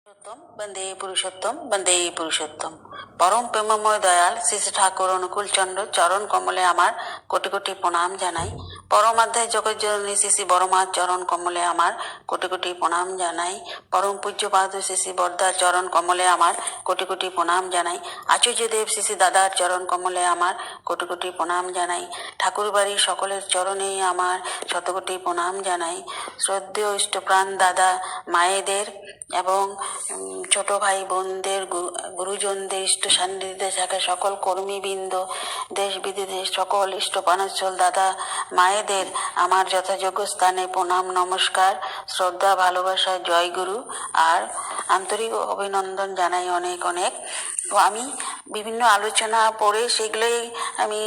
পুরুষোত্তম বন্দে পুরুষোত্তম পরম প্রেমময় দয়াল শ্রী শ্রী ঠাকুর অনুকূল চন্দ্র চরণ কমলে আমার কোটি কোটি প্রণাম জানাই। পরমাধ্যায় জগৎজননী শ্রী শ্রী বড়মা চরণ কমলে আমার কোটি কোটি প্রণাম জানাই। পরম পূজ্যপাদ শ্রী শ্রী বরদার চরণ কমলে আমার কোটি কোটি প্রণাম জানাই। আচার্য দেব শ্রী শ্রী দাদার চরণ কমলে আমার কোটি কোটি প্রণাম জানাই। ঠাকুর বাড়ির সকলের চরণে আমার শতকোটি প্রণাম জানাই। শ্রদ্ধেয় ইষ্টপ্রাণ দাদা মায়েদের এবং ছোট ভাই বোনদের, গুরুজনদের, ইষ্ট সান্নিধ্যে থাকা সকল কর্মীবৃন্দ, দেশ বিদেশের সকল ইষ্টপ্রাণোজ্জ্বল দাদা মায়েদের আমার যথাযোগ্য স্থানে প্রণাম, নমস্কার, শ্রদ্ধা, ভালোবাসা, জয় গুরু আর আন্তরিক অভিনন্দন জানাই অনেক অনেক। তো আমি বিভিন্ন আলোচনা পড়ে সেগুলোই আমি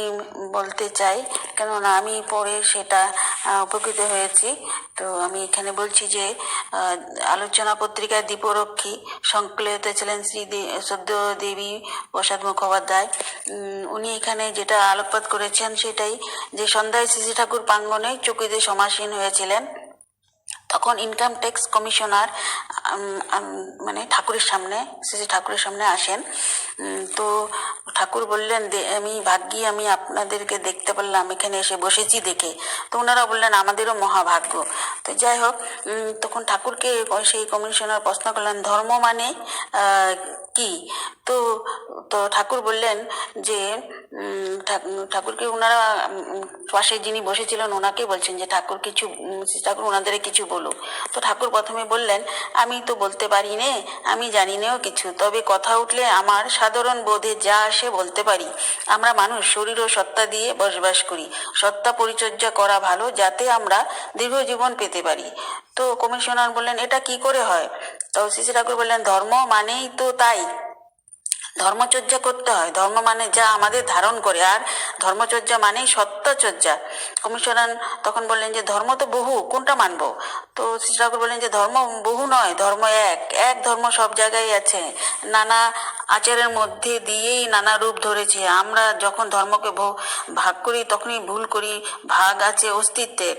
বলতে চাই, কেননা আমি পড়ে সেটা উপকৃত হয়েছি। তো আমি এখানে বলছি যে আলোচনা পত্রিকায় দীপরক্ষী সংকলিত ছিলেন শ্রী সদ্য দেবী প্রসাদ মুখোপাধ্যায়। উনি এখানে যেটা আলোকপাত করেছেন সেটাই, যে সন্ধ্যায় শ্রী শ্রী ঠাকুর প্রাঙ্গণে চকিতে সমাসীন হয়েছিলেন। তখন ইনকাম ট্যাক্স কমিশনার মানে ঠাকুরের সামনে, শ্রী শ্রী ঠাকুরের সামনে আসেন। তো ঠাকুর বললেন, আমি ভাগ্যি আমি আপনাদেরকে দেখতে পারলাম, এখানে এসে বসেছি দেখে। তো ওনারা বললেন আমাদেরও মহাভাগ্য। তো যাই হোক, তখন ঠাকুরকে সেই কমিশনার প্রশ্ন করলেন, ধর্ম মানে কি? তো তো ঠাকুর বললেন যে ঠাকুরকে ওনারা পাশে যিনি বসেছিলেন ওনাকে বলছেন যে ঠাকুর কিছু, ঠাকুর ওনাদের কিছু বলুক। তো ঠাকুর প্রথমে বললেন, আমি তো বলতে পারি নে, আমি জানি নেও কিছু, তবে কথা উঠলে আমার সাধারণ বোধে যা আসে বলতে পারি। আমরা মানুষ শরীর ও সত্তা দিয়ে বসবাস করি, সত্তা পরিচর্যা করা ভালো যাতে আমরা দীর্ঘ জীবন পেতে পারি। তো কমিশনার বললেন, এটা কি করে হয়? তো শ্রী শ্রী ঠাকুর বললেন, ধর্ম মানেই তো তাই, ধর্মচর্যা করতে হয়। ধর্ম মানে যা আমাদের ধারণ করে, আর ধর্মচর্যা মানেই সত্যচর্যা। কমিশনার তখন বললেন যে ধর্ম তো বহু, কোনটা মানবো? তো শ্রী ঠাকুর বললেন যে ধর্ম বহু নয়, ধর্ম এক। এক ধর্ম সব জায়গায় আছে, নানা আচারের মধ্যে দিয়েই নানা রূপ ধরেছে। আমরা যখন ধর্মকে ভাগ করি তখনই ভুল করি। ভাগ আছে অস্তিত্বে,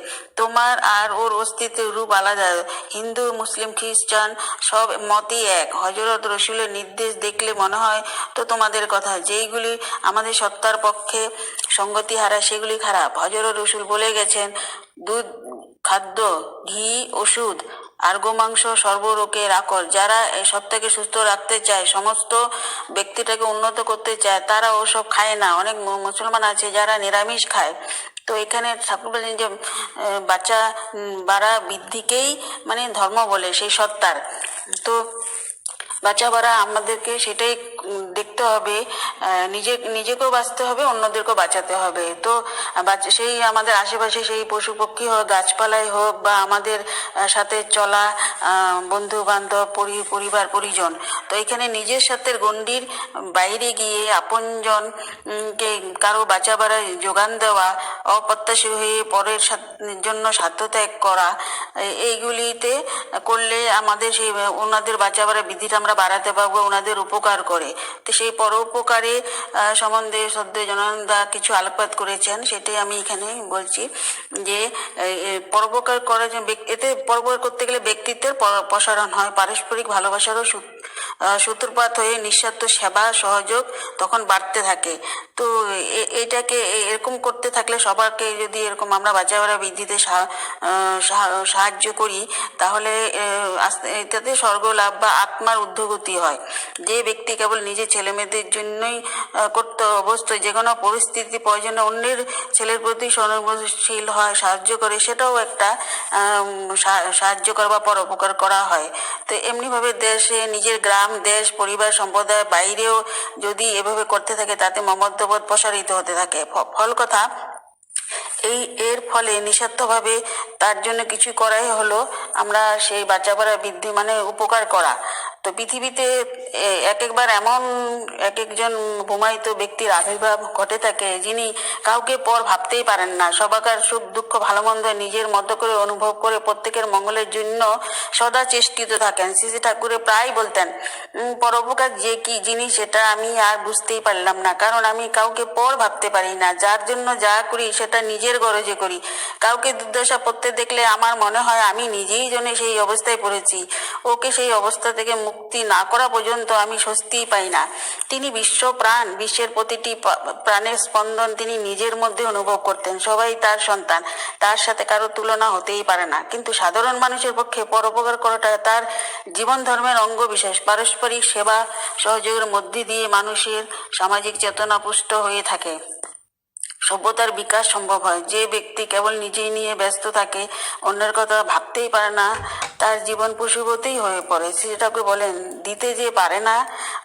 তোমার আর ওর অস্তিত্বের রূপ আলাদা। হিন্দু, মুসলিম, খ্রিস্টান সব মতই এক। হযরত রসুলের নির্দেশ দেখলে মনে হয় তো তোমাদের কথা, যেইগুলি আমাদের সত্তার পক্ষে সঙ্গতি হারায় সেগুলি খারাপ। হযরত রসুল বলে গেছেন, দুধ খাদ্য, ঘি ওষুধ, আর গোমাংস সর্বরোগের আকর। যারা এই সত্তাকে সুস্থ রাখতে চায়, সমস্ত ব্যক্তিটাকে উন্নত করতে চায়, তারা ওসব খায় না। অনেক মুসলমান আছে যারা নিরামিষ খায়। তো এখানে ঠাকুর বলেন যে বাচ্চা বাড়া বৃদ্ধিকেই মানে ধর্ম বলে, সেই সত্তার। তো বাচ্চা বাড়া আমাদেরকে সেটাই দেখতে হবে, নিজেকেও বাঁচতে হবে, অন্যদেরকেও বাঁচাতে হবে। তো সেই আমাদের আশেপাশে সেই পশু পক্ষী হোক, গাছপালাই হোক, বা আমাদের সাথে চলা বন্ধু বান্ধব, পরিবার পরিজন। তো এখানে নিজের সাথে গণ্ডির বাইরে গিয়ে আপনজন কে কারো বাঁচা বাড়া যোগান দেওয়া, অপ্রত্যাশী হয়ে পরের জন্য স্বার্থত্যাগ করা, এইগুলিতে করলে আমাদের সেই ওনাদের বাঁচা বাড়া বৃদ্ধিটা আমরা বাড়াতে পারবো, ওনাদের উপকার করে। তো সেই পরোপকারে সম্বন্ধে শ্রদ্ধেয় জনানন্দা কিছু আলোকপাত করেছেন, সেটাই আমি এখানে বলছি। যে পরোপকার করে, এতে পরোপকার করতে গেলে ব্যক্তিত্বের প্রসারণ হয়, পারস্পরিক ভালোবাসারও সূত্রপাত হয়ে নিঃস্বার্থ সেবা সহযোগ তখন বাড়তে থাকে। তো এটাকে এরকম করতে থাকলে, সবাইকে যদি এরকম আমরা বাঁচা বাড়া বৃদ্ধিতে সাহায্য করি, তাহলে এটাতে স্বর্গ লাভ বা আত্মার ঊর্ধ্বগতি হয়। যে ব্যক্তি কেবল নিজের ছেলে মেয়েদের জন্যই করতে অভ্যস্ত, যে কোনো পরিস্থিতি প্রয়োজনে অন্যের ছেলের প্রতি সহানুভূতিশীল হয়, সাহায্য করে, সেটাও একটা সাহায্য করা বা পরোপকার করা হয়। তো এমনিভাবে দেশে, নিজের গ্রাম, দেশ, পরিবার, সম্প্রদায় বাইরেও যদি এভাবে করতে থাকে, তাতে মমত্ববোধ প্রসারিত হতে থাকে। ফল কথা, এর ফলে নিঃস্বার্থভাবে তার জন্য কিছু করাই হলো আমরা সেই বাচ্চা বাড়া বৃদ্ধি মানে উপকার করা। তো পৃথিবীতে একবার এমন একজন প্রমাণিত ব্যক্তির আবির্ভাব ঘটে থাকে, যিনি কাউকে পর ভাবতেই পারেন না। সবাকার সুখ দুঃখ ভালো মন্দ নিজের মতো করে অনুভব করে প্রত্যেকের মঙ্গলের জন্য সদা চেষ্টিত থাকেন। শ্রী শ্রী ঠাকুরে প্রায় বলতেন, পরোপকার যে কি জিনিস সেটা আমি আর বুঝতেই পারলাম না, কারণ আমি কাউকে পর ভাবতে পারি না। যার জন্য যা করি সেটা নিজের গরজে করি। কাউকে দুর্দশা পড়তে দেখলে আমার মনে হয় আমি নিজেই জন্য সেই অবস্থায় পড়েছি, ওকে সেই অবস্থা থেকে মুক্ত মুক্তি না করা পর্যন্ত আমি স্বস্তিই পাই না। তিনি বিশ্ব প্রাণ, বিশ্বের প্রতিটি প্রাণের স্পন্দন তিনি নিজের মধ্যে অনুভব করতেন। সবাই তার সন্তান, তার সাথে কারো তুলনা হতেই পারে না। কিন্তু সাধারণ মানুষের পক্ষে পরোপকার করাটা তার জীবন ধর্মের অঙ্গ বিশেষ। পারস্পরিক সেবা সহযোগের মধ্যে দিয়ে মানুষের সামাজিক চেতনা পুষ্ট হয়ে থাকে, সভ্যতার বিকাশ সম্ভব হয়। যে ব্যক্তি কেবল নিজেই নিয়ে ব্যস্ত থাকে, অন্যের কথা ভাবতেই পারে না, তার জীবন পশুবতেই হয়ে পড়ে। শ্রী ঠাকুর বলেন, দিতে যে পারে না,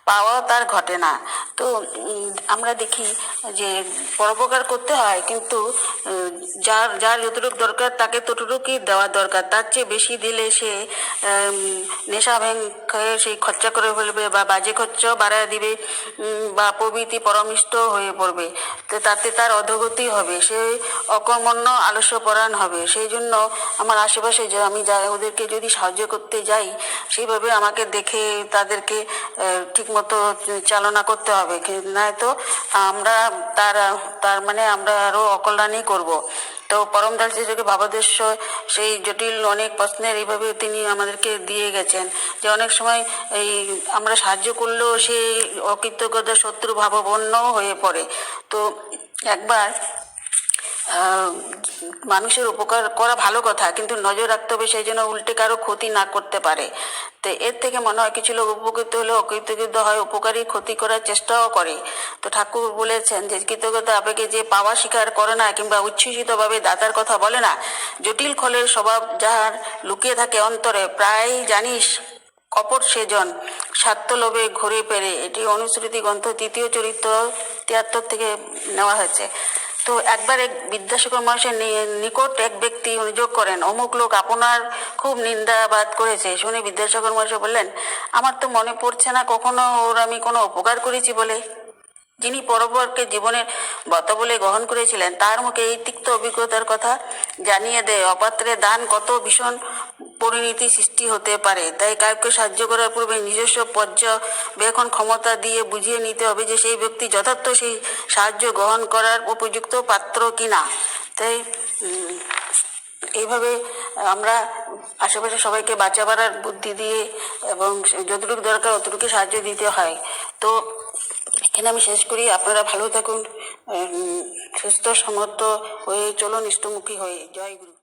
পাওয়াও তার ঘটে না। তো আমরা দেখি যে পরোপকার করতে হয়, কিন্তু যার যার যতটুকু দরকার তাকে ততটুকুই দেওয়া দরকার। তার চেয়ে বেশি দিলে সে নেশা খেয়ে সেই খরচা করে ফেলবে, বা বাজে খরচাও বাড়ায় দিবে, বা প্রভৃতি পরমিষ্ট হয়ে পড়বে। তো তাতে তার অধোগতি হবে, সে অকর্মণ্য আলস্যপরায়ণ হবে। সেই জন্য আমার আশেপাশে যে আমি ওদেরকে যদি সাহায্য করতে যাই, সেইভাবে আমাকে দেখে তাদেরকে ঠিকমতো চালনা করতে হবে, নয়তো আমরা তার মানে আমরা আরও অকল্যাণই করব। তো পরমদাস যে ভাবাদেশ্য সেই জটিল অনেক প্রশ্নের এইভাবে তিনি আমাদেরকে দিয়ে গেছেন, যে অনেক সময় এই আমরা সাহায্য করলেও সে অকৃতজ্ঞতা শত্রু ভাবাপন্ন হয়ে পড়ে। তো একবার মানুষের উপকার করা ভালো কথা, কিন্তু নজর রাখতে হবে সেই জন্য উল্টে কারো ক্ষতি না করতে পারে। তো এর থেকে মনে হয় কিছু লোক উপকৃত হলে অকৃতজ্ঞ হয়, উপকারী ক্ষতি করার চেষ্টাও করে। তো ঠাকুর বলেছেন যে কৃতজ্ঞতা আবেগে যে পাওয়া স্বীকার করে না কিংবা উচ্ছ্বসিতভাবে দাতার কথা বলে না, জটিল খলের স্বভাব যাহার লুকিয়ে থাকে অন্তরে, প্রায় জানিস কপট সেজন স্বার্থলোভে ঘুরে পেরে। এটি অনুশ্রুতি গ্রন্থ 3য় চরিত্র 73 থেকে নেওয়া হয়েছে। তো একবার এক বিদ্যাসাগর মহাশয়ের নিকট এক ব্যক্তি অভিযোগ করেন, অমুক লোক আপনার খুব নিন্দাবাদ করেছে। শুনে বিদ্যাসাগর মহাশয় বললেন, আমার তো মনে পড়ছে না কখনো ওর আমি কোনো উপকার করেছি বলে। যিনি পরোপরকে জীবনের ব্রত বলে গ্রহণ করেছিলেন, তার মুখে এই তিক্ত অভিজ্ঞতার কথা জানিয়ে দেয় অপাত্রে দান কত ভীষণ পরিণতি সৃষ্টি হতে পারে। তাই কাউকে সাহায্য করার পূর্বে নিজস্ব পর্যবেক্ষণ ক্ষমতা দিয়ে বুঝিয়ে নিতে হবে যে সেই ব্যক্তি যথার্থ সেই সাহায্য গ্রহণ করার উপযুক্ত পাত্র কিনা। তাই এইভাবে আমরা আশেপাশে সবাইকে বাঁচাবার বুদ্ধি দিয়ে এবং যতটুকু দরকার অতটুকু সাহায্য দিতে হয়। তো এখানে আমি শেষ করি। আপনারা ভালো থাকুন, সুস্থ সমর্থ হয়ে চলুন, ইষ্টমুখী হয়ে। জয় গুরু।